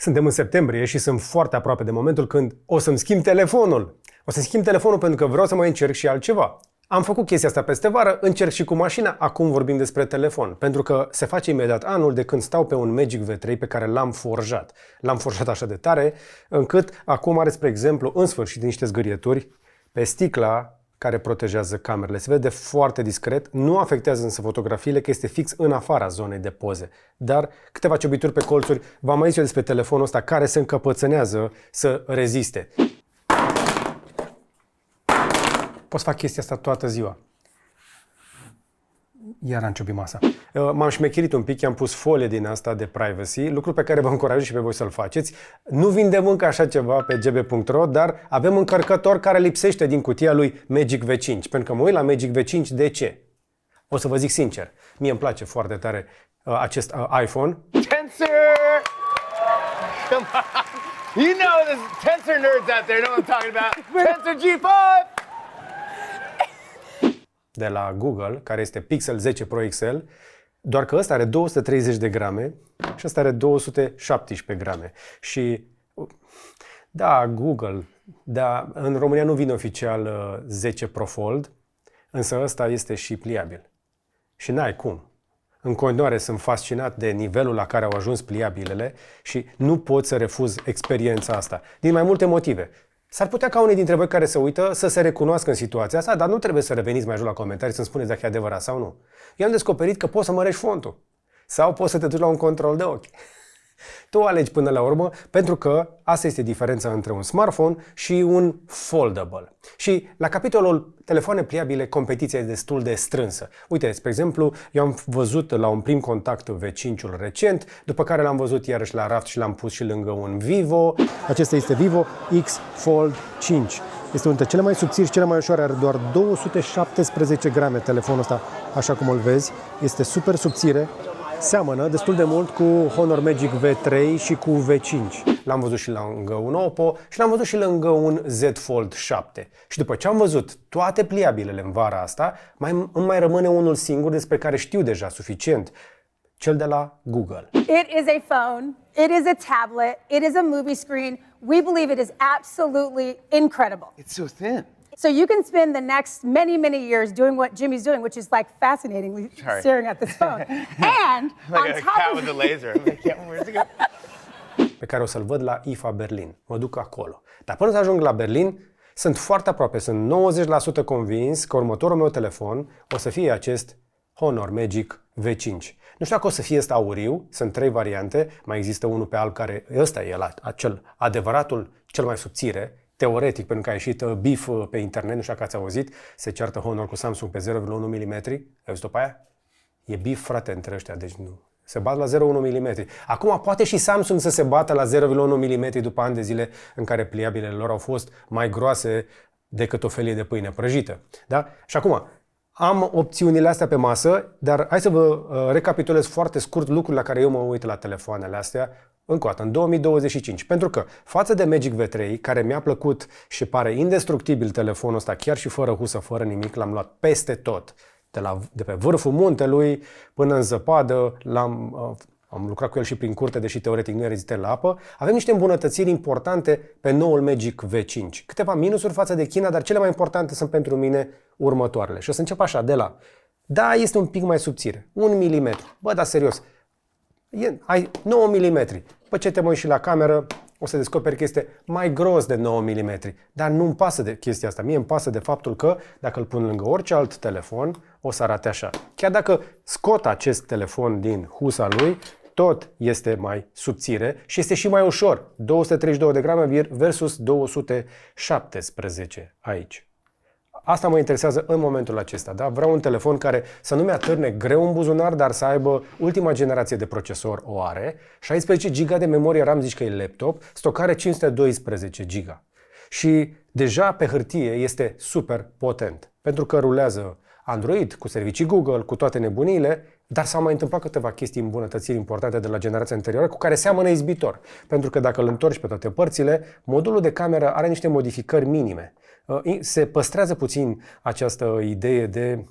Suntem în septembrie și sunt foarte aproape de momentul când o să-mi schimb telefonul. O să schimb telefonul pentru că vreau să mai încerc și altceva. Am făcut chestia asta peste vară, încerc și cu mașina, acum vorbim despre telefon. Pentru că se face imediat anul de când stau pe un Magic V3 pe care l-am forjat. L-am forjat așa de tare, încât acum are, spre exemplu, în sfârșit niște zgârieturi pe sticla care protejează camerele. Se vede foarte discret, nu afectează însă fotografiile, că este fix în afara zonei de poze. Dar câteva ciobituri pe colțuri, v-am mai zis eu despre telefonul ăsta care se încăpățânează să reziste. Pot să fac chestia asta toată ziua. Iar am ciobit masa. M-am șmecherit un pic, i-am pus folie din asta de privacy, lucru pe care vă încurajez și pe voi să-l faceți. Nu vindem încă așa ceva pe gb.ro, dar avem încărcător care lipsește din cutia lui Magic V5. Pentru că mă uit la Magic V5, de ce? O să vă zic sincer, mie îmi place foarte tare acest iPhone. Tensor! Come on! You know there's Tensor nerds out there, know what I'm talking about. Tensor G5! De la Google, care este Pixel 10 Pro XL, doar că ăsta are 230 de grame și ăsta are 217 grame. Și da, Google, da, în România nu vine oficial 10 Pro Fold, însă ăsta este și pliabil. Și n-ai cum. În continuare sunt fascinat de nivelul la care au ajuns pliabilele și nu pot să refuz experiența asta, din mai multe motive. S-ar putea ca unii dintre voi care se uită să se recunoască în situația asta, dar nu trebuie să reveniți mai jos la comentarii să-mi spuneți dacă e adevărat sau nu. Eu am descoperit că poți să mărești fontul sau poți să te duci la un control de ochi. Tu alegi până la urmă, pentru că asta este diferența între un smartphone și un foldable. Și la capitolul telefoane pliabile, competiția e destul de strânsă. Uite, spre exemplu, eu am văzut la un prim contact V5-ul recent, după care l-am văzut iarăși la raft și l-am pus și lângă un Vivo. Acesta este Vivo X Fold 5. Este unul dintre cele mai subțiri și cele mai ușoare, are doar 217 grame telefonul ăsta, așa cum îl vezi. Este super subțire. Seamănă destul de mult cu Honor Magic V3 și cu V5. L-am văzut și lângă un Oppo și l-am văzut și lângă un Z Fold 7. Și după ce am văzut toate pliabilele în vara asta, îmi mai rămâne unul singur despre care știu deja suficient. Cel de la Google. It is a phone, it is a tablet, it is a movie screen. We believe it is absolutely incredible. It's so thin. So you can spend the next many, many years doing what Jimmy's doing, which is like fascinatingly staring at this phone. And Like on a top cat of with a laser. I'm like, yeah, where's it go? Pe care o să-l văd la IFA Berlin. Mă duc acolo. Dar până să ajung la Berlin, sunt foarte aproape, sunt 90% convins că următorul meu telefon o să fie acest Honor Magic V5. Nu știu dacă o să fie ăsta auriu, sunt 3 variante, mai există unul pe alb care, ăsta e acel adevăratul, cel mai subțire, teoretic, pentru că a ieșit beef pe internet, nu știu dacă ați auzit, se ceartă Honor cu Samsung pe 0,1 mm. Ai văzut-o pe aia? E beef, frate, între ăștia, deci nu. Se bat la 0,1 mm. Acum poate și Samsung să se bată la 0,1 mm după ani de zile în care pliabilele lor au fost mai groase decât o felie de pâine prăjită. Da? Și acum, am opțiunile astea pe masă, dar hai să vă recapitulez foarte scurt lucrurile la care eu mă uit la telefoanele astea încă o dată, în 2025. Pentru că, față de Magic V3, care mi-a plăcut și pare indestructibil telefonul ăsta, chiar și fără husă, fără nimic, l-am luat peste tot. De pe vârful muntelui până în zăpadă, am lucrat cu el și prin curte, deși teoretic nu e rezistent la apă. Avem niște îmbunătățiri importante pe noul Magic V5. Câteva minusuri față de China, dar cele mai importante sunt pentru mine următoarele. Și o să încep așa, de la... Da, este un pic mai subțire. 1 mm. Bă, dar serios. Ai 9 mm. După ce te mai uiți și la cameră, o să descoperi că este mai gros de 9 mm. Dar nu-mi pasă de chestia asta. Mie îmi pasă de faptul că, dacă îl pun lângă orice alt telefon, o să arate așa. Chiar dacă scot acest telefon din husa lui, tot este mai subțire și este și mai ușor. 232 de grame versus 217 aici. Asta mă interesează în momentul acesta. Da? Vreau un telefon care să nu mi-atârne greu în buzunar, dar să aibă ultima generație de procesor, o are, 16 GB de memorie RAM, zici că e laptop, stocare 512 GB. Și deja pe hârtie este super potent, pentru că rulează Android, cu servicii Google, cu toate nebuniile, dar s-au mai întâmplat câteva chestii, îmbunătățiri importante de la generația anterioară cu care seamănă izbitor. Pentru că dacă îl întorci pe toate părțile, modulul de cameră are niște modificări minime. Se păstrează puțin această idee de,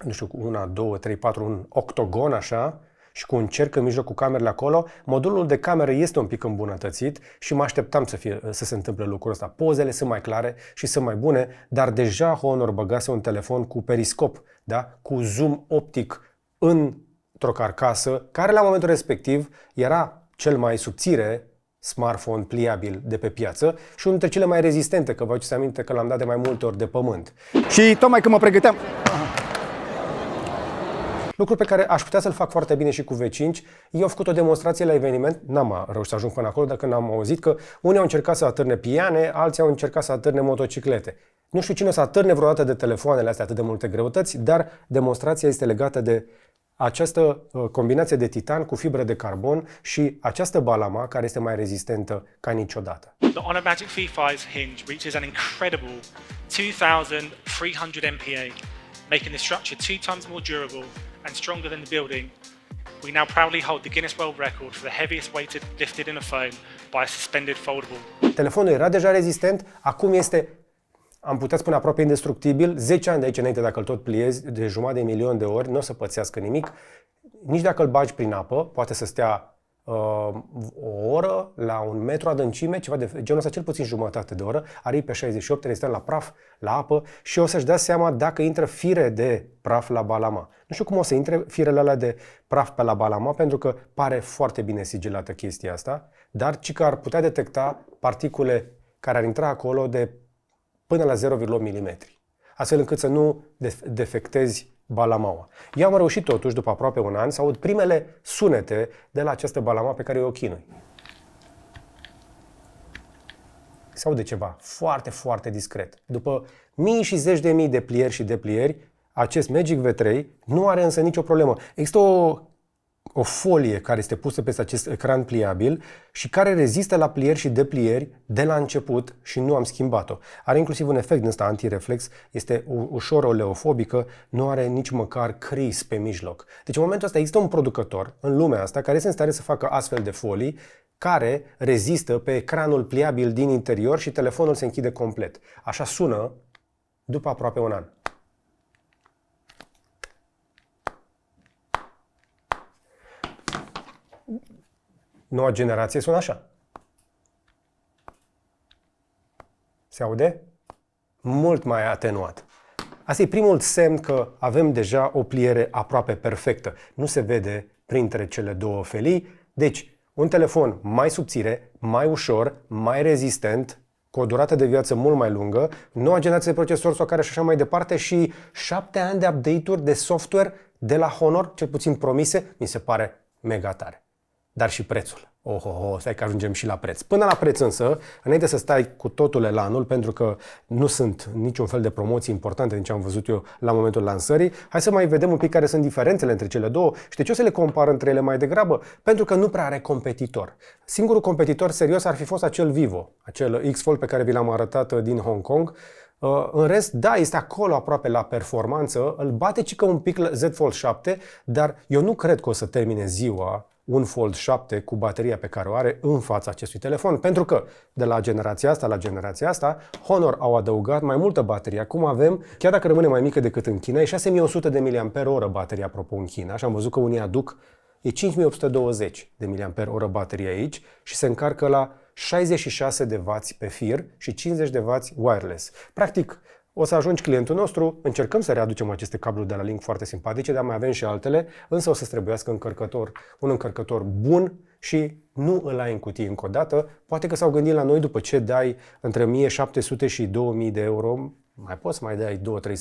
nu știu, 1, 2, 3, 4, un octogon așa, și cu un cerc în mijloc cu camerele acolo, modulul de cameră este un pic îmbunătățit și mă așteptam să se întâmple lucrul ăsta. Pozele sunt mai clare și sunt mai bune, dar deja Honor băgase un telefon cu periscop, da? Cu zoom optic într-o carcasă, care la momentul respectiv era cel mai subțire smartphone pliabil de pe piață și unul dintre cele mai rezistente, că vă aduceți aminte că l-am dat de mai multe ori de pământ. Și tocmai când mă pregăteam... Lucru pe care aș putea să-l fac foarte bine și cu V5. Eu am făcut o demonstrație la eveniment, n-am reușit să ajung până acolo, dar când am auzit că unii au încercat să atârne piane, alții au încercat să atârne motociclete. Nu știu cine o să atârne vreodată de telefoanele astea atât de multe greutăți, dar demonstrația este legată de această combinație de titan cu fibră de carbon și această balama care este mai rezistentă ca niciodată. The Honor Magic V5's hinge reaches an incredible 2,300 MPa, making the structure 2 times more durable and stronger than the building. We now proudly hold the Guinness World Record for the heaviest weight lifted in a phone by a suspended foldable. Telefonul era deja rezistent, acum este, am putea spune, aproape indestructibil. 10 ani de aici înainte, dacă îl tot pliezi de 500.000 de ori, nu o să pățească nimic. Nici dacă îl bagi prin apă, poate să stea o oră la 1 metru adâncime, ceva de genul ăsta, cel puțin jumătate de oră, are IP68, rezistent la praf, la apă și o să-și dea seama dacă intră fire de praf la balama. Nu știu cum o să intre firele alea de praf pe la balama, pentru că pare foarte bine sigilată chestia asta, dar ci că ar putea detecta particule care ar intra acolo de până la 0,8 mm, astfel încât să nu defectezi balamaua. Eu am reușit totuși, după aproape un an, să aud primele sunete de la această balama pe care eu o chinui. Se aude ceva foarte, foarte discret. După mii și zeci de mii de plieri și deplieri, acest Magic V3 nu are însă nicio problemă. Există o folie care este pusă peste acest ecran pliabil și care rezistă la plieri și deplieri de la început și nu am schimbat-o. Are inclusiv un efect din ăsta antireflex, este ușor oleofobică, nu are nici măcar cris pe mijloc. Deci în momentul ăsta există un producător în lumea asta care este în stare să facă astfel de folii care rezistă pe ecranul pliabil din interior și telefonul se închide complet. Așa sună după aproape un an. Noua generație sună așa. Se aude? Mult mai atenuat. Asta e primul semn că avem deja o pliere aproape perfectă. Nu se vede printre cele două felii. Deci, un telefon mai subțire, mai ușor, mai rezistent, cu o durată de viață mult mai lungă, noua generație de procesor sau care și așa mai departe și 7 ani de update-uri de software de la Honor, cel puțin promise, mi se pare mega tare. Dar și prețul. Stai că ajungem și la preț. Până la preț însă, înainte să stai cu totul elanul, pentru că nu sunt niciun fel de promoții importante din ce am văzut eu la momentul lansării, hai să mai vedem un pic care sunt diferențele între cele două și de ce o să le compar între ele mai degrabă? Pentru că nu prea are competitor. Singurul competitor serios ar fi fost acel Vivo, acel X-Fold pe care vi l-am arătat din Hong Kong. În rest, da, este acolo aproape la performanță, îl bate cică un pic Z Fold 7, dar eu nu cred că o să termine ziua un Fold 7 cu bateria pe care o are în fața acestui telefon, pentru că de la generația asta la generația asta, Honor au adăugat mai multă baterie. Acum avem, chiar dacă rămâne mai mică decât în China, e 6100 de mAh bateria, apropo, în China, și am văzut că unii aduc, e 5820 de mAh baterie aici și se încarcă la 66 de W pe fir și 50 de W wireless. Practic, o să ajungi clientul nostru, încercăm să readucem aceste cabluri de la Link foarte simpatice, dar mai avem și altele, însă o să-ți trebuiască un încărcător bun și nu îl ai în cutie încă o dată. Poate că s-au gândit la noi după ce dai între 1700 și 2000 de euro, mai poți să mai dai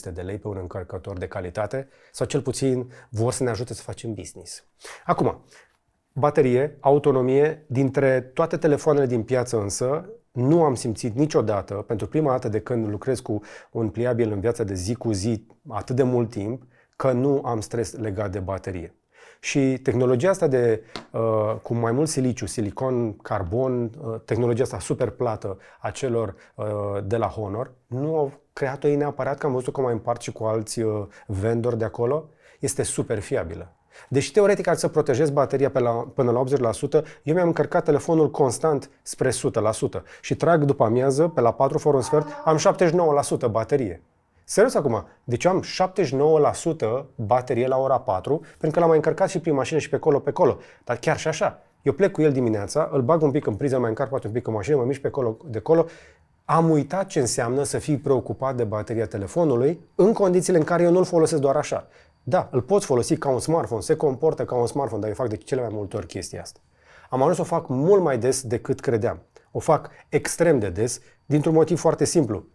200-300 de lei pe un încărcător de calitate sau cel puțin vor să ne ajute să facem business. Acum, baterie, autonomie, dintre toate telefoanele din piață însă, nu am simțit niciodată, pentru prima dată de când lucrez cu un pliabil în viața de zi cu zi atât de mult timp, că nu am stres legat de baterie. Și tehnologia asta cu mai mult siliciu, silicon, carbon, tehnologia asta super plată a celor de la Honor, nu au creat-o ei neapărat, că am văzut că mai împart și cu alți vendori de acolo, este super fiabilă. Deși teoretic ar să protejez bateria până la 80%, eu mi-am încărcat telefonul constant spre 100% și trag după amiază, pe la 4 fără un sfert, am 79% baterie. Serios acum, deci eu am 79% baterie la ora 4, pentru că l-am mai încărcat și prin mașină și pe colo. Dar chiar și așa, eu plec cu el dimineața, îl bag un pic în priză, mai încarc poate un pic în mașină, mă mișc de colo. Am uitat ce înseamnă să fii preocupat de bateria telefonului în condițiile în care eu nu-l folosesc doar așa. Da, îl poți folosi ca un smartphone, se comportă ca un smartphone, dar eu fac de cele mai multe ori chestia asta. Am ajuns să o fac mult mai des decât credeam. O fac extrem de des, dintr-un motiv foarte simplu.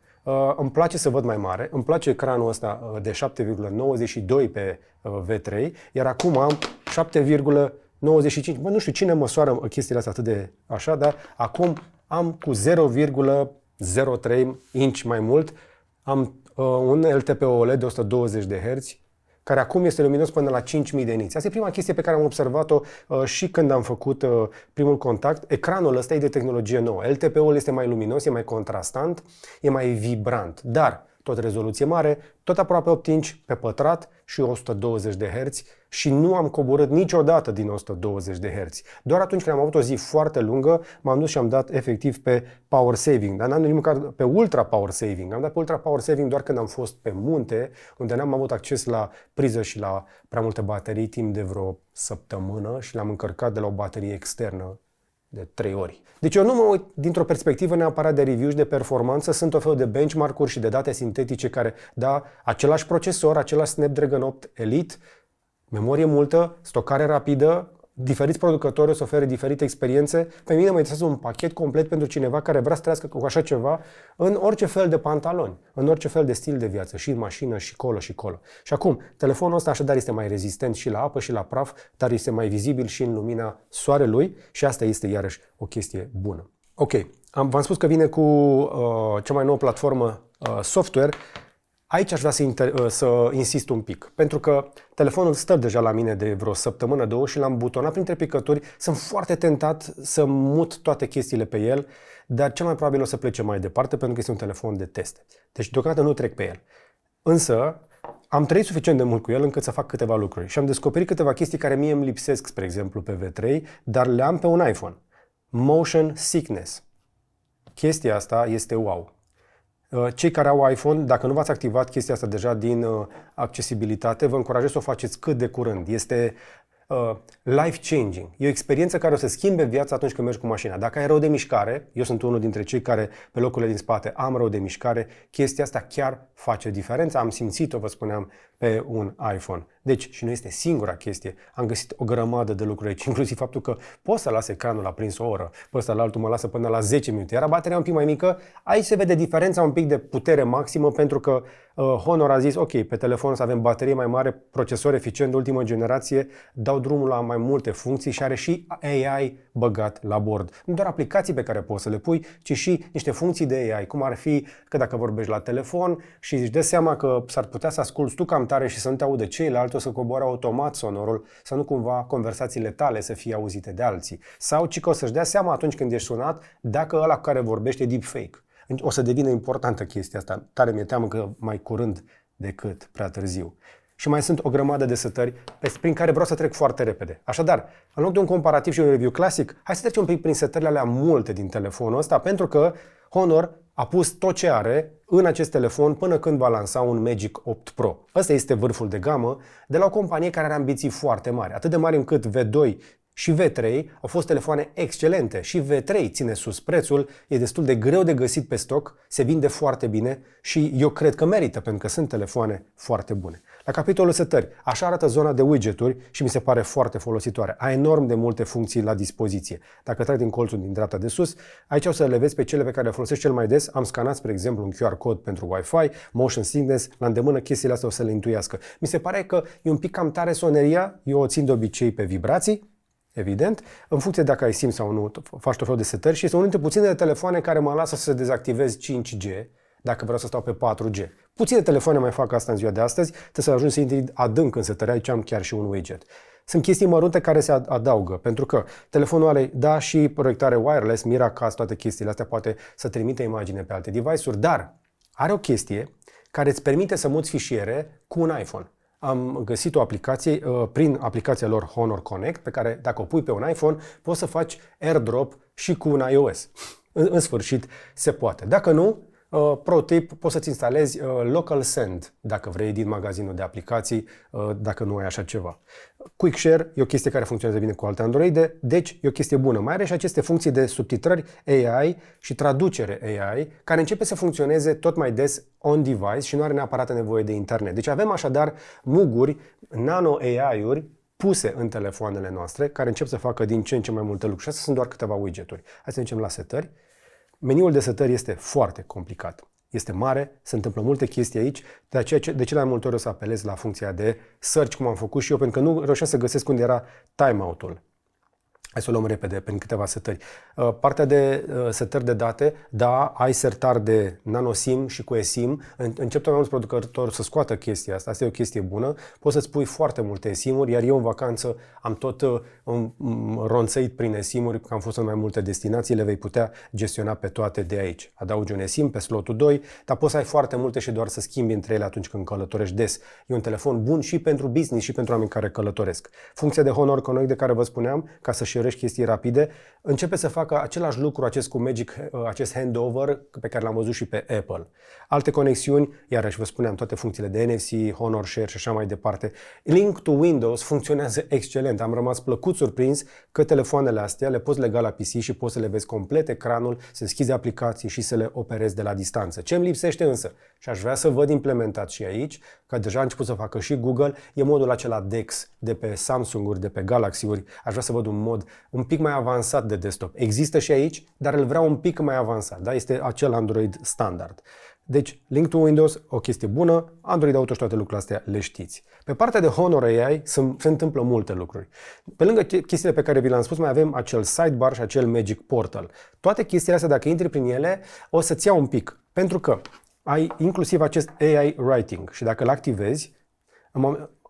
Îmi place să văd mai mare, îmi place ecranul ăsta de 7,92 pe V3, iar acum am 7,95. Bă, nu știu cine măsoară chestiile astea atât de așa, dar acum am cu 0,03 inch mai mult, am un LTPO OLED de 120 de Hz, care acum este luminos până la 5000 de nits. Asta e prima chestie pe care am observat-o și când am făcut primul contact. Ecranul ăsta e de tehnologie nouă. LTPO-ul este mai luminos, e mai contrastant, e mai vibrant, dar tot rezoluție mare, tot aproape 8 inch pe pătrat și 120 de Hz și nu am coborât niciodată din 120 de Hz. Doar atunci când am avut o zi foarte lungă, m-am dus și am dat efectiv pe power saving, dar n-am nici măcar pe ultra power saving. Am dat pe ultra power saving doar când am fost pe munte, unde n-am avut acces la priză și la prea multe baterii timp de vreo săptămână și l-am încărcat de la o baterie externă de 3 ori. Deci eu nu mă uit dintr-o perspectivă neapărat de review și de performanță, sunt o fel de benchmark-uri și de date sintetice care, da, același procesor, același Snapdragon 8 Elite, memorie multă, stocare rapidă, diferiți producători o să ofere diferite experiențe. Pe mine mă interesează un pachet complet pentru cineva care vrea să trăiască cu așa ceva în orice fel de pantaloni, în orice fel de stil de viață, și în mașină, și colo, și colo. Și acum, telefonul ăsta așadar este mai rezistent și la apă și la praf, dar este mai vizibil și în lumina soarelui și asta este iarăși o chestie bună. Ok, v-am spus că vine cu cea mai nouă platformă software. Aici aș vrea să insist un pic, pentru că telefonul stă deja la mine de vreo săptămână, două și l-am butonat printre picături. Sunt foarte tentat să mut toate chestiile pe el, dar cel mai probabil o să plece mai departe, pentru că este un telefon de teste. Deci deocamdată nu trec pe el. Însă am trăit suficient de mult cu el încât să fac câteva lucruri și am descoperit câteva chestii care mie îmi lipsesc, spre exemplu, pe V3, dar le am pe un iPhone. Motion sickness. Chestia asta este wow. Cei care au iPhone, dacă nu v-ați activat chestia asta deja din accesibilitate, vă încurajez să o faceți cât de curând. Este life-changing. E o experiență care o să schimbe viața atunci când mergi cu mașina. Dacă ai rău de mișcare, eu sunt unul dintre cei care pe locurile din spate am rău de mișcare, chestia asta chiar face diferența. Am simțit-o, vă spuneam, pe un iPhone. Deci, și nu este singura chestie. Am găsit o grămadă de lucruri aici, inclusiv faptul că poți să las ecranul aprins o oră, pe ăsta la altul mă lasă până la 10 minute. Era bateria un pic mai mică, aici se vede diferența un pic de putere maximă, pentru că Honor a zis, ok, pe telefon să avem baterie mai mare, procesor eficient de ultimă generație, dau drumul la mai multe funcții și are și AI băgat la bord. Nu doar aplicații pe care poți să le pui, ci și niște funcții de AI, cum ar fi că dacă vorbești la telefon și îți dai seama că s-ar putea să asculți tu cam tare și să nu te audă ceilalți, o să coboare automat sonorul, să nu cumva conversațiile tale să fie auzite de alții. Sau ci că o să-și dea seama atunci când ești sunat dacă ăla cu care vorbește e deepfake. O să devină importantă chestia asta. Tare mi-e teamă că mai curând decât prea târziu. Și mai sunt o grămadă de setări prin care vreau să trec foarte repede. Așadar, în loc de un comparativ și un review clasic, hai să trecem un pic prin setările alea multe din telefonul ăsta, pentru că Honor a pus tot ce are în acest telefon până când va lansa un Magic 8 Pro. Ăsta este vârful de gamă de la o companie care are ambiții foarte mari, atât de mari încât V2 și V3 au fost telefoane excelente și V3 ține sus prețul, e destul de greu de găsit pe stoc, se vinde foarte bine și eu cred că merită, pentru că sunt telefoane foarte bune. La capitolul setări, așa arată zona de widgeturi și mi se pare foarte folositoare. Ai enorm de multe funcții la dispoziție. Dacă trag din colțul din dreapta de sus, aici o să le vezi pe cele pe care le folosesc cel mai des. Am scanat, spre exemplu, un QR code pentru Wi-Fi, motion sickness, la îndemână chestiile astea o să le intuiască. Mi se pare că e un pic cam tare soneria, eu o țin de obicei pe vibrații, evident, în funcție dacă ai simți sau nu, faci tot felul de setări și este unul dintre puținele telefoane care mă lasă să dezactivez 5G dacă vreau să stau pe 4G. Puține telefoane mai fac asta în ziua de astăzi, trebuie să ajungi să intri adânc în setări, aici am chiar și un widget. Sunt chestii mărunte care se adaugă, pentru că telefonul are, da, și proiectare wireless, Miracast, toate chestiile astea, poate să trimite imagine pe alte device-uri, dar are o chestie care îți permite să muți fișiere cu un iPhone. Am găsit o aplicație prin aplicația lor Honor Connect, pe care dacă o pui pe un iPhone, poți să faci AirDrop și cu un iOS. În sfârșit se poate. Dacă nu, Pro tip, poți să-ți instalezi Local Send dacă vrei din magazinul de aplicații, dacă nu ai așa ceva. Quick Share e o chestie care funcționează bine cu alte Androide, deci e o chestie bună. Mai are și aceste funcții de subtitrări AI și traducere AI, care începe să funcționeze tot mai des on-device și nu are neapărat nevoie de internet. Deci avem așadar muguri, nano-AI-uri, puse în telefoanele noastre, care încep să facă din ce în ce mai multe lucruri. Și astea sunt doar câteva widgeturi. Hai să mergem la setări. Meniul de setări este foarte complicat. Este mare, se întâmplă multe chestii aici, de aceea de cele mai multe ori o să apelez la funcția de search, cum am făcut și eu, pentru că nu reușeam să găsesc unde era timeout-ul. Hai să o luăm repede, prin câteva setări. Partea de setări de date, da, ai sertar de nano-SIM și cu eSIM. Încep tot mai mulți producători să scoată chestia asta. Asta e o chestie bună. Poți să-ți pui foarte multe eSIM-uri, iar eu în vacanță am tot ronțăit prin eSIM-uri, că am fost în mai multe destinații, le vei putea gestiona pe toate de aici. Adaugi un eSIM pe slotul 2, dar poți să ai foarte multe și doar să schimbi între ele atunci când călătorești des. E un telefon bun și pentru business și pentru oameni care călătoresc. Funcția de Honor Connect de care vă spuneam, ca să share chestii rapide, începe să facă același lucru acest handover pe care l-am văzut și pe Apple. Alte conexiuni, iarăși vă spuneam, toate funcțiile de NFC, Honor Share și așa mai departe. Link to Windows funcționează excelent. Am rămas plăcut surprins că telefoanele astea le poți lega la PC și poți să le vezi complet ecranul, să deschizi aplicații și să le operezi de la distanță. Ce îmi lipsește însă, și aș vrea să văd implementat și aici, că deja a început să facă și Google, e modul acela DeX de pe Samsung-uri, de pe Galaxy-uri. Aș vrea să văd un mod un pic mai avansat de desktop. Există și aici, dar îl vreau un pic mai avansat. Da? Este acel Android standard. Deci, Link to Windows, o chestie bună, Android Auto și toate lucrurile astea le știți. Pe partea de Honor AI se întâmplă multe lucruri. Pe lângă chestiile pe care vi le-am spus, mai avem acel sidebar și acel Magic Portal. Toate chestiile astea, dacă intri prin ele, o să-ți ia un pic. Pentru că ai inclusiv acest AI Writing și dacă îl activezi,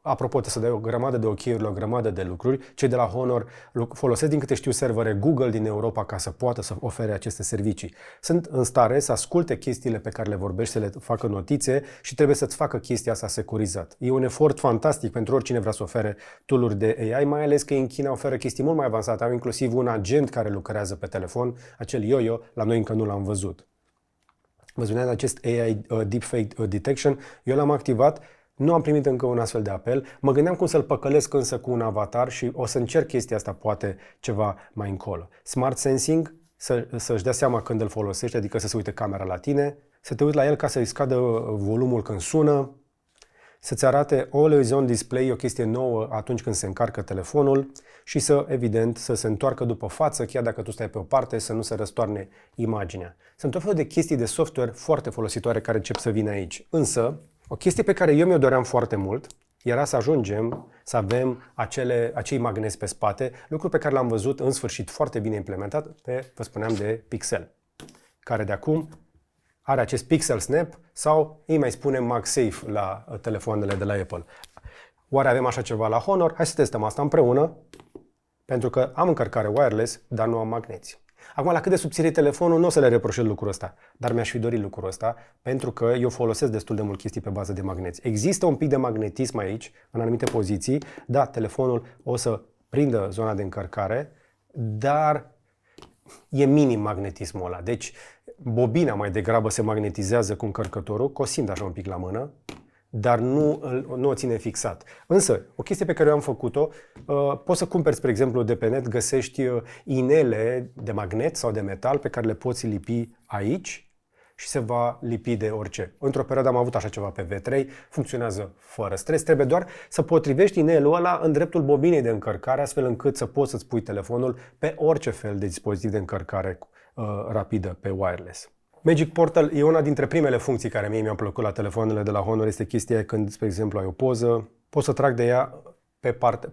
apropo, să dai o grămadă de OK-uri, o grămadă de lucruri. Cei de la Honor folosesc, din câte știu, servere Google din Europa ca să poată să ofere aceste servicii. Sunt în stare să asculte chestiile pe care le vorbești, să le facă notițe și trebuie să-ți facă chestia asta securizat. E un efort fantastic pentru oricine vrea să ofere tool-uri de AI, mai ales că în China oferă chestii mult mai avansate. Au inclusiv un agent care lucrează pe telefon, acel Yo-Yo, la noi încă nu l-am văzut. Vă spuneam acest AI Deepfake Detection, eu l-am activat. Nu am primit încă un astfel de apel. Mă gândeam cum să-l păcălesc însă cu un avatar și o să încerc chestia asta poate ceva mai încolo. Smart Sensing, să-și dea seama când îl folosești, adică să se uite camera la tine, să te uiți la el ca să-i scadă volumul când sună, să-ți arate Always On Display, o chestie nouă atunci când se încarcă telefonul și evident, să se întoarcă după față, chiar dacă tu stai pe o parte, să nu se răstoarne imaginea. Sunt tot felul de chestii de software foarte folositoare care încep să vină aici. Însă, o chestie pe care eu mi-o doream foarte mult era să ajungem să avem acei magneți pe spate, lucru pe care l-am văzut în sfârșit foarte bine implementat pe, vă spuneam, de Pixel, care de acum are acest Pixel Snap sau îi mai spunem MagSafe la telefoanele de la Apple. Oare avem așa ceva la Honor? Hai să testăm asta împreună, pentru că am încărcare wireless, dar nu am magneți. Acum, la cât de subțire e telefonul, nu o să le reproșez lucrul ăsta, dar mi-aș fi dorit lucrul ăsta, pentru că eu folosesc destul de mult chestii pe bază de magneți. Există un pic de magnetism aici, în anumite poziții, da, telefonul o să prindă zona de încărcare, dar e minim magnetismul ăla. Deci, bobina mai degrabă se magnetizează cu încărcătorul, că o simt așa un pic la mână, dar nu o ține fixat. Însă, o chestie pe care eu am făcut-o, poți să cumperi, spre exemplu, de pe net, găsești inele de magnet sau de metal pe care le poți lipi aici și se va lipi de orice. Într-o perioadă am avut așa ceva pe V3, funcționează fără stres, trebuie doar să potrivești inelul ăla în dreptul bobinei de încărcare, astfel încât să poți să-ți pui telefonul pe orice fel de dispozitiv de încărcare rapidă pe wireless. Magic Portal e una dintre primele funcții care mie mi-au plăcut la telefoanele de la Honor. Este chestia când, spre exemplu, ai o poză, poți să trag de ea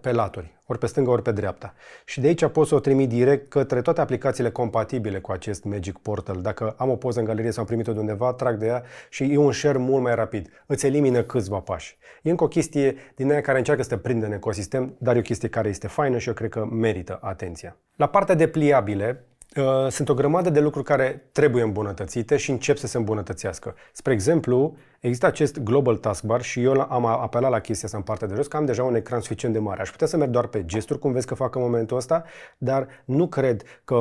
pe laturi, ori pe stânga, ori pe dreapta. Și de aici poți să o trimit direct către toate aplicațiile compatibile cu acest Magic Portal. Dacă am o poză în galerie sau am primit-o de undeva, trag de ea și e un share mult mai rapid. Îți elimină câțiva pași. E încă o chestie din aia care încearcă să te prindă în ecosistem, dar e o chestie care este faină și eu cred că merită atenția. La partea de pliabile, Sunt o grămadă de lucruri care trebuie îmbunătățite și încep să se îmbunătățească. Spre exemplu, există acest Global Taskbar și eu am apelat la chestia asta în partea de jos, că am deja un ecran suficient de mare. Aș putea să merg doar pe gesturi, cum vezi că fac în momentul ăsta, dar nu cred că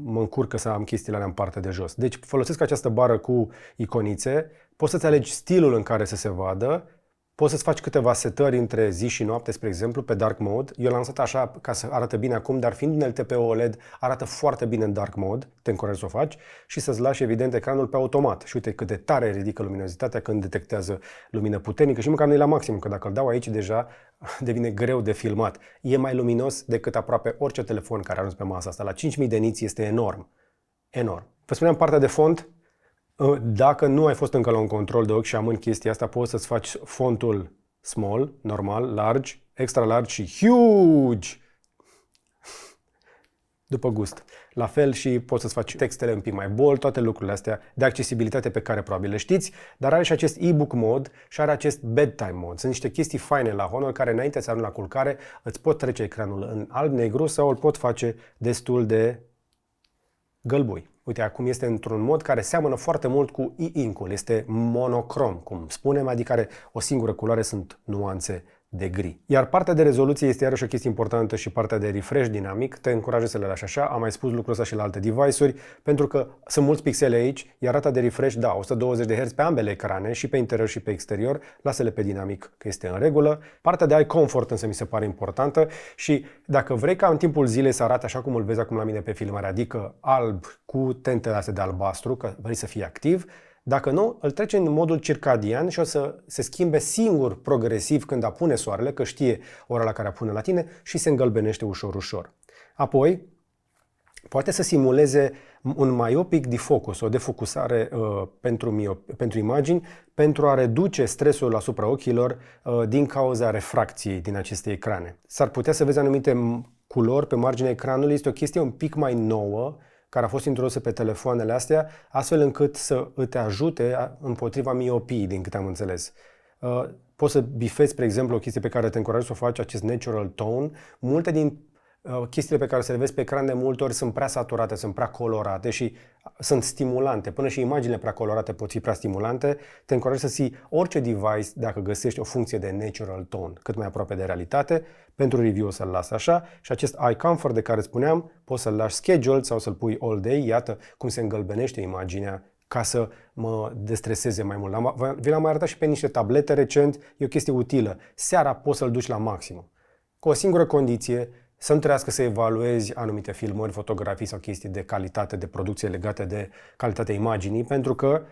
mă încurcă să am chestiile alea în partea de jos. Deci folosesc această bară cu iconițe, poți să-ți alegi stilul în care să se vadă, poți să-ți faci câteva setări între zi și noapte, spre exemplu, pe dark mode. Eu l-am lansat așa ca să arate bine acum, dar fiind un LTPO OLED, arată foarte bine în dark mode, te încurajez să o faci și să-ți lași, evident, ecranul pe automat. Și uite cât de tare ridică luminozitatea când detectează lumină puternică și măcar nu e la maxim, că dacă îl dau aici deja devine greu de filmat. E mai luminos decât aproape orice telefon care a ajuns pe masa asta. La 5000 de niți este enorm. Enorm. Vă spuneam partea de font. Dacă nu ai fost încă la un control de ochi și amâni chestia asta, poți să-ți faci fontul small, normal, large, extra large și huge. După gust. La fel și poți să-ți faci textele un pic mai bold, toate lucrurile astea de accesibilitate pe care probabil le știți, dar are și acest e-book mode și are acest bedtime mode. Sunt niște chestii faine la Honor care înainte să ajungi la culcare îți pot trece ecranul în alb-negru sau îl pot face destul de gălbui. Uite, acum este într-un mod care seamănă foarte mult cu e-ink-ul. Este monocrom, cum spunem, adică are o singură culoare, sunt nuanțe de gri. Iar partea de rezoluție este iarăși o chestie importantă și partea de refresh dinamic. Te încurajez să le lași așa. Am mai spus lucrul ăsta și la alte device-uri, pentru că sunt mulți pixele aici, iar rata de refresh, da, 120 de Hz pe ambele ecrane, și pe interior și pe exterior. Lasă-le pe dinamic, că este în regulă. Partea de eye comfort însă mi se pare importantă și dacă vrei ca în timpul zilei să arate așa cum îl vezi acum la mine pe filmare, adică alb cu tentele astea de albastru, că vrei să fii activ, dacă nu, îl trece în modul circadian și o să se schimbe singur progresiv când apune soarele, că știe ora la care apune la tine și se îngălbenește ușor, ușor. Apoi, poate să simuleze un myopic defocus, o defocusare pentru imagini, pentru a reduce stresul asupra ochilor din cauza refracției din aceste ecrane. S-ar putea să vezi anumite culori pe marginea ecranului, este o chestie un pic mai nouă, care a fost introdusă pe telefoanele astea, astfel încât să te ajute împotriva miopiei, din câte am înțeles. Poți să bifezi, spre exemplu, o chestie pe care te încurajez să o faci, acest natural tone. Multe din chestiile pe care să le vezi pe ecran de multe ori sunt prea saturate, sunt prea colorate și sunt stimulante. Până și imaginile prea colorate pot fi prea stimulante. Te încurajez să ții orice device, dacă găsești o funcție de natural tone, cât mai aproape de realitate. Pentru review o să-l las așa. Și acest eye comfort de care spuneam, poți să-l lași scheduled sau să-l pui all day. Iată cum se îngălbenește imaginea ca să mă destreseze mai mult. Vi l-am mai arătat și pe niște tablete recent. E o chestie utilă. Seara poți să-l duci la maximum. Cu o singură condiție, să nu trebuiască să evaluezi anumite filmări, fotografii sau chestii de calitate de producție legate de calitatea imaginii, pentru că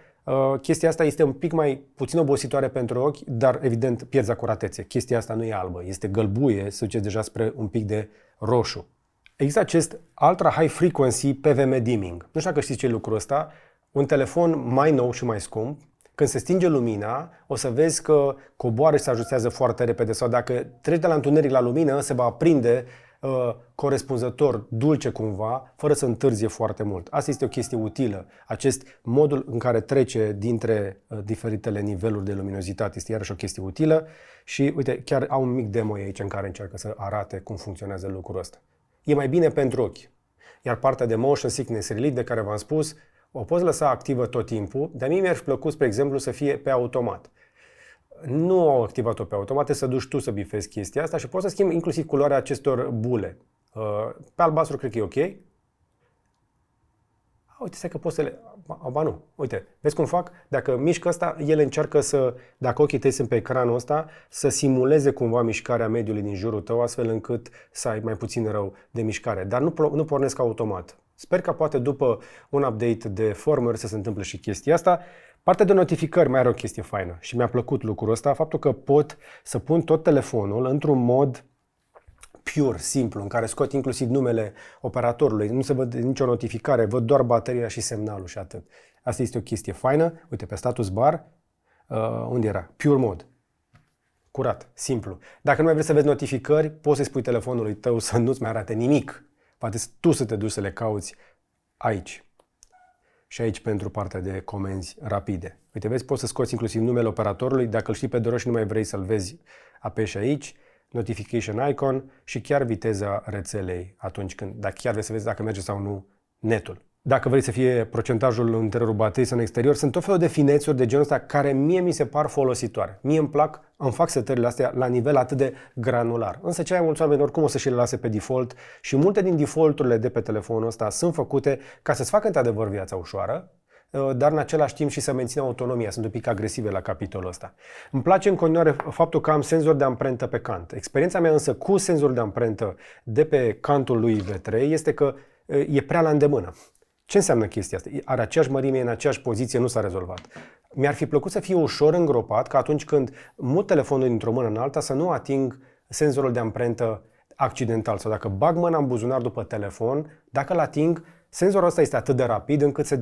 chestia asta este un pic mai puțin obositoare pentru ochi, dar evident pierzi acuratețe. Chestia asta nu e albă, este gălbuie, se duce deja spre un pic de roșu. Există acest Ultra High Frequency PVM Dimming. Nu știu dacă știți ce e lucrul ăsta. Un telefon mai nou și mai scump, când se stinge lumina, o să vezi că coboară și se ajustează foarte repede sau dacă treci de la întuneric la lumină, se va aprinde corespunzător, dulce cumva, fără să întârzie foarte mult. Asta este o chestie utilă. Acest modul în care trece dintre diferitele niveluri de luminozitate este iarăși o chestie utilă și uite, chiar au un mic demo aici în care încearcă să arate cum funcționează lucrul ăsta. E mai bine pentru ochi. Iar partea de Motion Sickness Relief de care v-am spus, o poți lăsa activă tot timpul, dar mie mi-ar plăcut, spre exemplu, să fie pe automat. Nu au activat-o pe automat, să duci tu să bifezi chestia asta și poți să schimbi inclusiv culoarea acestor bule. Pe albastru cred că e ok. Uite, stai că poți să le... Ba nu, uite, vezi cum fac? Dacă mișc ăsta, ele încearcă să, dacă ochii tăi sunt pe ecranul ăsta, să simuleze cumva mișcarea mediului din jurul tău, astfel încât să ai mai puțin rău de mișcare. Dar nu pornesc automat. Sper că poate după un update de firmware să se întâmple și chestia asta. Partea de notificări mai are o chestie faină și mi-a plăcut lucrul ăsta, faptul că pot să pun tot telefonul într-un mod pure, simplu, în care scot inclusiv numele operatorului, nu se văd nicio notificare, văd doar bateria și semnalul și atât. Asta este o chestie faină. Uite, pe status bar, unde era? Pure mode. Curat, simplu. Dacă nu mai vrei să vezi notificări, poți să-i spui telefonului tău să nu-ți mai arate nimic. Poate tu să te duci să le cauți aici. Și aici pentru partea de comenzi rapide. Uite, vezi, poți să scoți inclusiv numele operatorului. Dacă îl știi pe de rost și nu mai vrei să-l vezi, apeși aici. Notification icon și chiar viteza rețelei atunci când, dacă chiar vrei să vezi dacă merge sau nu netul. Dacă vrei să fie procentajul în interiorul bateriei sau în exterior, sunt tot felul de finețuri de genul ăsta care mie mi se par folositoare. Mie îmi plac, îmi fac setările astea la nivel atât de granular. Însă cei mai mulți oameni oricum o să și le lase pe default și multe din defaulturile de pe telefonul ăsta sunt făcute ca să-ți facă într-adevăr viața ușoară, dar în același timp și să mențină autonomia. Sunt un pic agresive la capitolul ăsta. Îmi place în continuare faptul că am senzor de amprentă pe cant. Experiența mea însă cu senzor de amprentă de pe cantul lui V3 este că e prea la îndemână. Ce înseamnă chestia asta? Are aceeași mărime, în aceeași poziție, nu s-a rezolvat. Mi-ar fi plăcut să fie ușor îngropat, ca atunci când mut telefonul dintr-o mână în alta să nu ating senzorul de amprentă accidental. Sau dacă bag mâna în buzunar după telefon, dacă îl ating, senzorul ăsta este atât de rapid încât se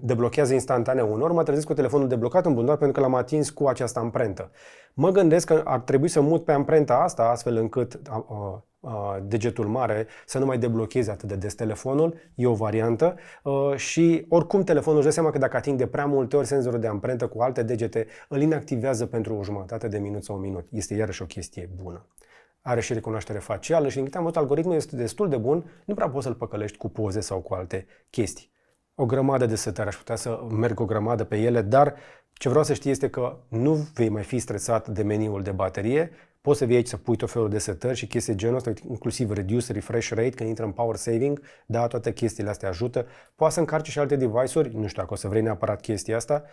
deblochează instantaneu. Uneori mă trezesc cu telefonul deblocat în buzunar pentru că l-am atins cu această amprentă. Mă gândesc că ar trebui să mut pe amprenta asta astfel încât degetul mare să nu mai deblocheze atât de des telefonul, e o variantă și oricum telefonul își dă seama că dacă ating de prea multe ori senzorul de amprentă cu alte degete, îl inactivează pentru o jumătate de minut sau un minut. Este iarăși o chestie bună. Are și recunoaștere facială și din câte am văzut, algoritmul este destul de bun, nu prea poți să-l păcălești cu poze sau cu alte chestii. O grămadă de setări, aș putea să merg o grămadă pe ele, dar ce vreau să știi este că nu vei mai fi stresat de meniul de baterie, poți să vii aici să pui tot felul de setări și chestii genul ăsta, inclusiv reduce refresh rate, când intră în power saving, da, toate chestiile astea ajută. Poți să încarci și alte device-uri, nu știu dacă o să vrei neapărat chestia asta,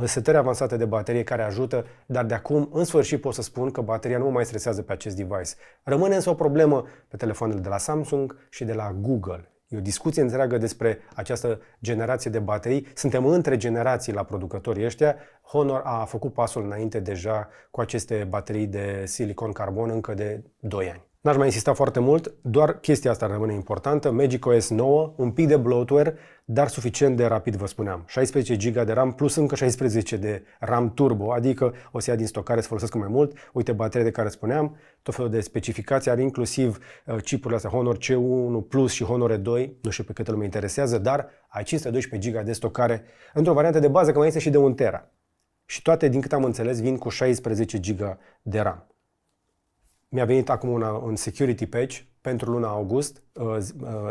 setări avansate de baterie care ajută, dar de acum, în sfârșit, pot să spun că bateria nu mă mai stresează pe acest device. Rămâne însă o problemă pe telefoanele de la Samsung și de la Google. E o discuție întreagă despre această generație de baterii. Suntem între generații la producătorii ăștia. Honor a făcut pasul înainte deja cu aceste baterii de silicon carbon încă de 2 ani. N-aș mai insista foarte mult, doar chestia asta rămâne importantă. macOS 9, un pic de bloatware, dar suficient de rapid, vă spuneam. 16 GB de RAM plus încă 16 de RAM turbo, adică o să ia din stocare să folosesc mai mult. Uite bateria de care spuneam, tot felul de specificații, are inclusiv chipurile astea Honor C1 Plus și Honor E2, nu știu pe câte lume interesează, dar ai 512 GB de stocare într-o variantă de bază, că mai este și de 1 tera. Și toate, din cât am înțeles, vin cu 16 GB de RAM. Mi-a venit acum un security patch pentru luna august,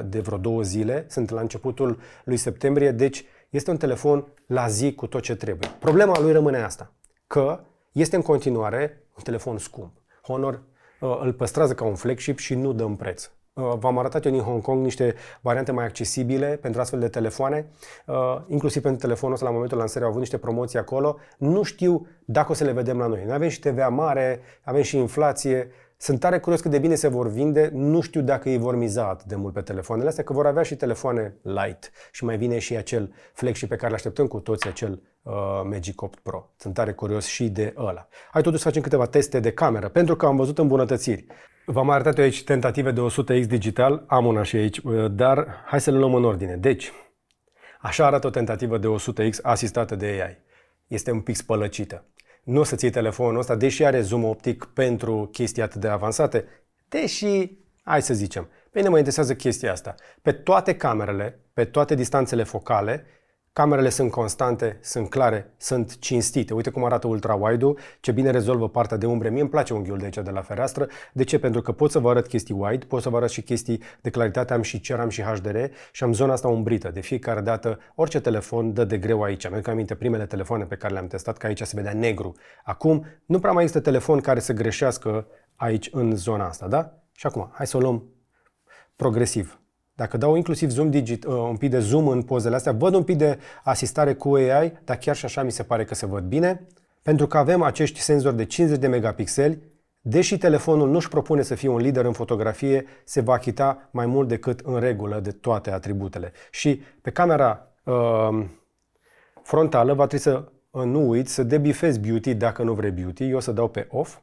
de vreo 2 zile. Sunt la începutul lui septembrie, deci este un telefon la zi cu tot ce trebuie. Problema lui rămâne asta, că este în continuare un telefon scump. Honor îl păstrează ca un flagship și nu dă în preț. V-am arătat eu din Hong Kong niște variante mai accesibile pentru astfel de telefoane, inclusiv pentru telefonul ăsta la momentul lansării au avut niște promoții acolo. Nu știu dacă o să le vedem la noi. Noi avem și TVA mare, avem și inflație. Sunt tare curios cât de bine se vor vinde, nu știu dacă ei vor miza atât de mult pe telefoanele astea, că vor avea și telefoane light și mai vine și acel flagship pe care îl așteptăm cu toți, acel Magic 8 Pro. Sunt tare curios și de ăla. Hai totuși să facem câteva teste de cameră, pentru că am văzut îmbunătățiri. V-am arătat eu aici tentative de 100x digital, am una și aici, dar hai să le luăm în ordine. Deci, așa arată o tentativă de 100x asistată de AI. Este un pic spălăcită. Nu o să ții telefonul ăsta, deși are zoom optic pentru chestii atât de avansate, deși, hai să zicem, pe mine mă interesează chestia asta. Pe toate camerele, pe toate distanțele focale, camerele sunt constante, sunt clare, sunt cinstite. Uite cum arată ultra-wide-ul, ce bine rezolvă partea de umbre. Mie îmi place unghiul de aici de la fereastră. De ce? Pentru că pot să vă arăt chestii wide, pot să vă arăt și chestii de claritate, am și cer, am și HDR și am zona asta umbrită. De fiecare dată, orice telefon dă de greu aici. Mi-aduc aminte primele telefoane pe care le-am testat, că aici se vedea negru. Acum, nu prea mai există telefon care să greșească aici în zona asta, da? Și acum, hai să o luăm progresiv. Dacă dau inclusiv zoom un pic de zoom în pozele astea, văd un pic de asistare cu AI, dar chiar și așa mi se pare că se văd bine, pentru că avem acești senzori de 50 de megapixeli, deși telefonul nu-și propune să fie un lider în fotografie, se va achita mai mult decât în regulă de toate atributele. Și pe camera frontală va trebui să nu uiți să debifezi beauty dacă nu vrei beauty. Eu o să dau pe off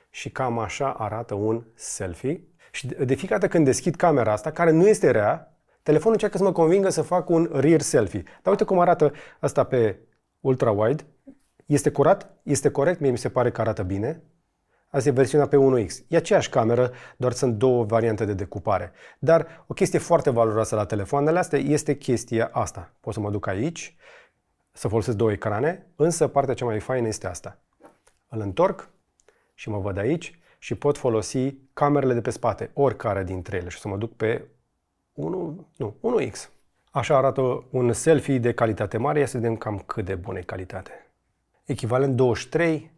și cam așa arată un selfie. Și de fiecare dată când deschid camera asta, care nu este rea, telefonul încearcă să mă convingă să fac un rear selfie. Dar uite cum arată asta pe ultra-wide. Este curat, este corect, mie mi se pare că arată bine. Asta e versiunea pe 1X. E aceeași cameră, doar sunt 2 variante de decupare. Dar o chestie foarte valoroasă la telefoanele astea este chestia asta. Pot să mă duc aici, să folosesc 2 ecrane, însă partea cea mai faină este asta. Îl întorc și mă văd aici. Și pot folosi camerele de pe spate, oricare dintre ele. Și o să mă duc pe 1X. Așa arată un selfie de calitate mare. Ia să vedem cam cât de bună e calitate. Echivalent 23,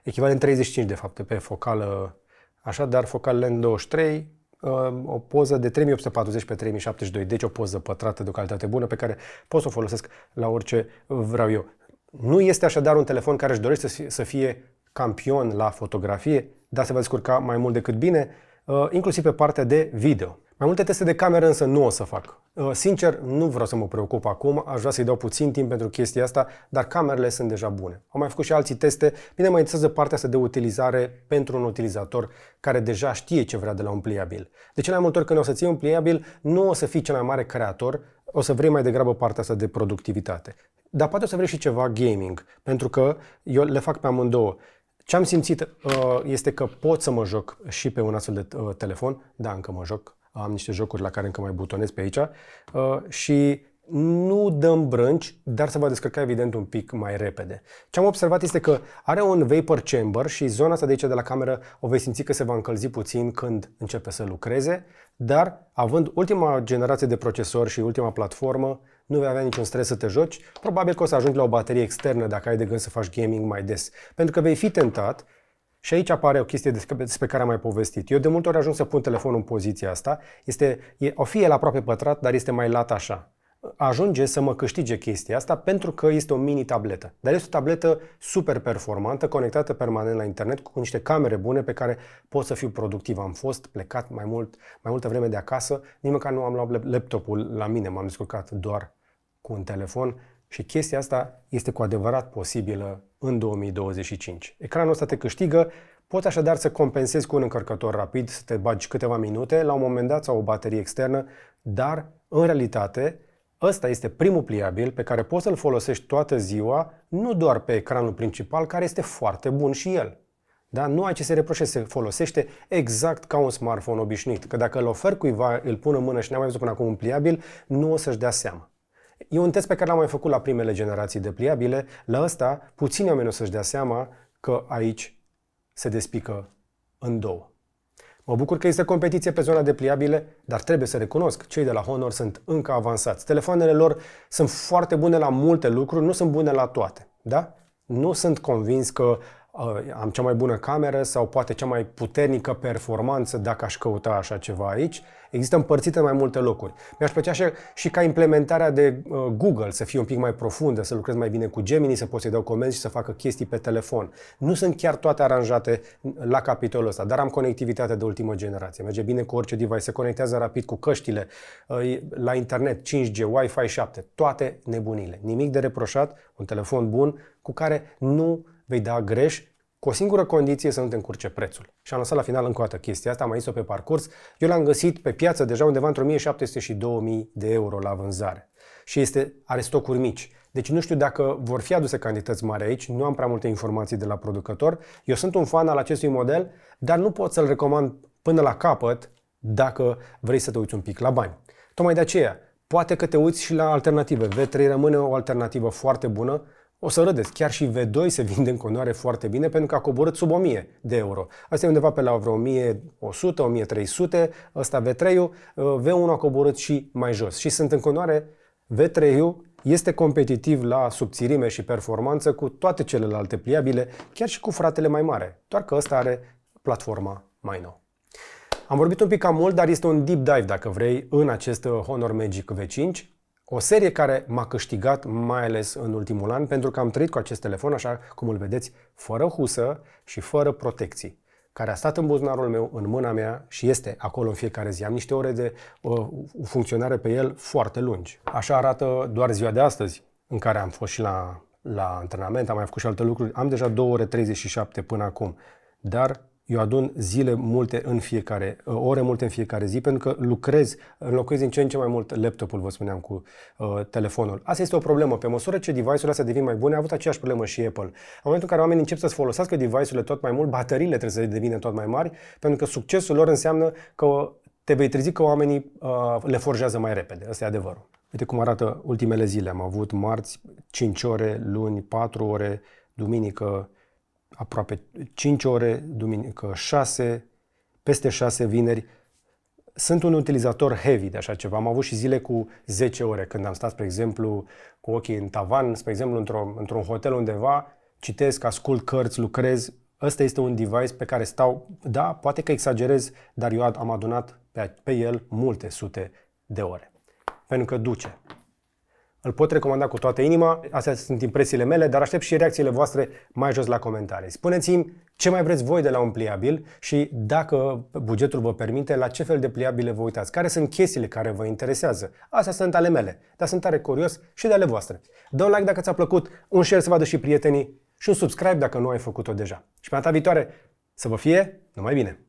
echivalent 35 de fapt pe focală, așa, dar focal lent 23, o poză de 3840 pe 3072, deci o poză pătrată de o calitate bună pe care pot să o folosesc la orice vreau eu. Nu este așadar un telefon care își dorește să fie campion la fotografie, dar se va descurca mai mult decât bine, inclusiv pe partea de video. Mai multe teste de cameră însă nu o să fac. Sincer, nu vreau să mă preocup acum, aș vrea să-i dau puțin timp pentru chestia asta, dar camerele sunt deja bune. Am mai făcut și alții teste, bine mă interesează partea asta de utilizare pentru un utilizator care deja știe ce vrea de la un pliabil. De cele mai multe ori când o să ții un pliabil, nu o să fii cel mai mare creator, o să vrei mai degrabă partea asta de productivitate. Dar poate o să vrei și ceva gaming, pentru că eu le fac pe amândouă. Ce am simțit este că pot să mă joc și pe un astfel de telefon, da, încă mă joc, am niște jocuri la care încă mai butonez pe aici și nu dăm brânci, dar se va descărca evident un pic mai repede. Ce am observat este că are un vapor chamber și zona asta de aici de la cameră o vei simți că se va încălzi puțin când începe să lucreze, dar având ultima generație de procesor și ultima platformă, nu vei avea niciun stres să te joci, probabil că o să ajungi la o baterie externă dacă ai de gând să faci gaming mai des, pentru că vei fi tentat. Și aici apare o chestie despre care am mai povestit. Eu de multe ori ajung să pun telefonul în poziția asta. O fi el aproape pătrat, dar este mai lat așa. Ajunge să mă câștige chestia asta pentru că este o mini-tabletă. Dar este o tabletă super performantă, conectată permanent la internet, cu niște camere bune pe care pot să fiu productiv. Am fost plecat mai multă vreme de acasă, nici măcar nu am luat laptopul la mine, m-am descurcat doar cu un telefon. Și chestia asta este cu adevărat posibilă în 2025. Ecranul ăsta te câștigă, poți așadar să compensezi cu un încărcător rapid, să te bagi câteva minute, la un moment dat sau o baterie externă, dar în realitate ăsta este primul pliabil pe care poți să-l folosești toată ziua, nu doar pe ecranul principal, care este foarte bun și el. Da? Nu ai ce să reproșezi, se folosește exact ca un smartphone obișnuit, că dacă îl oferi cuiva, îl pun în mână și n-a mai văzut până acum un pliabil, nu o să-și dea seama. E un test pe care l-am mai făcut la primele generații de pliabile. La ăsta, puțini oameni o să-și dea seama că aici se despică în două. Mă bucur că este competiție pe zona de pliabile, dar trebuie să recunosc, cei de la Honor sunt încă avansați. Telefoanele lor sunt foarte bune la multe lucruri, nu sunt bune la toate. Da? Nu sunt convins că am cea mai bună cameră sau poate cea mai puternică performanță dacă aș căuta așa ceva aici. Există împărțite în mai multe locuri. Mi-aș plăcea și ca implementarea de Google să fie un pic mai profundă, să lucrez mai bine cu Gemini, să pot să-i dau comenzi și să facă chestii pe telefon. Nu sunt chiar toate aranjate la capitolul ăsta, dar am conectivitate de ultimă generație. Merge bine cu orice device, se conectează rapid cu căștile, la internet, 5G, Wi-Fi 7, toate nebunile. Nimic de reproșat, un telefon bun cu care nu vei da greș, cu o singură condiție, să nu te încurce prețul. Și am lăsat la final încă o dată chestia asta, am mai zis-o pe parcurs. Eu l-am găsit pe piață deja undeva între 1700 și 2000 de euro la vânzare. Și are stocuri mici. Deci nu știu dacă vor fi aduse cantități mari aici, nu am prea multe informații de la producător. Eu sunt un fan al acestui model, dar nu pot să-l recomand până la capăt dacă vrei să te uiți un pic la bani. Tocmai de aceea, poate că te uiți și la alternative. V3 rămâne o alternativă foarte bună. O să râdeți, chiar și V2 se vinde în continuare foarte bine pentru că a coborât sub 1000 de euro. Asta e undeva pe la vreo 1100, 1300, ăsta V3-ul, V1 a coborât și mai jos. Și sunt în continuare, V3-ul este competitiv la subțirime și performanță cu toate celelalte pliabile, chiar și cu fratele mai mare, doar că ăsta are platforma mai nouă. Am vorbit un pic cam mult, dar este un deep dive, dacă vrei, în acest Honor Magic V5. O serie care m-a câștigat mai ales în ultimul an, pentru că am trăit cu acest telefon, așa cum îl vedeți, fără husă și fără protecții, care a stat în buzunarul meu, în mâna mea și este acolo în fiecare zi. Am niște ore de funcționare pe el foarte lungi. Așa arată doar ziua de astăzi, în care am fost și la antrenament, am mai făcut și alte lucruri. Am deja 2 ore 37 până acum, dar eu adun ore multe în fiecare zi, pentru că înlocuiesc din ce în ce mai mult laptopul, vă spuneam, cu telefonul. Asta este o problemă. Pe măsură ce device-urile astea devin mai bune, a avut aceeași problemă și Apple. În momentul în care oamenii încep să-ți folosească device-urile tot mai mult, bateriile trebuie să devină tot mai mari, pentru că succesul lor înseamnă că te vei trezi că oamenii le forjează mai repede. Asta e adevărul. Uite cum arată ultimele zile. Am avut marți 5 ore, luni 4 ore, duminică aproape 5 ore, duminică 6, peste 6 vineri. sunt un utilizator heavy de așa ceva. Am avut și zile cu 10 ore când am stat, spre exemplu, cu ochii în tavan, spre exemplu, într-un hotel undeva, citesc, ascult cărți, lucrez. Ăsta este un device pe care stau, da, poate că exagerez, dar eu am adunat pe el multe sute de ore. Pentru că duce. Îl pot recomanda cu toată inima, astea sunt impresiile mele, dar aștept și reacțiile voastre mai jos la comentarii. Spuneți-mi ce mai vreți voi de la un pliabil și dacă bugetul vă permite, la ce fel de pliabile vă uitați, care sunt chestiile care vă interesează. Astea sunt ale mele, dar sunt tare curios și de ale voastre. Dă un like dacă ți-a plăcut, un share să vadă și prietenii și un subscribe dacă nu ai făcut-o deja. Și pe data viitoare să vă fie numai bine!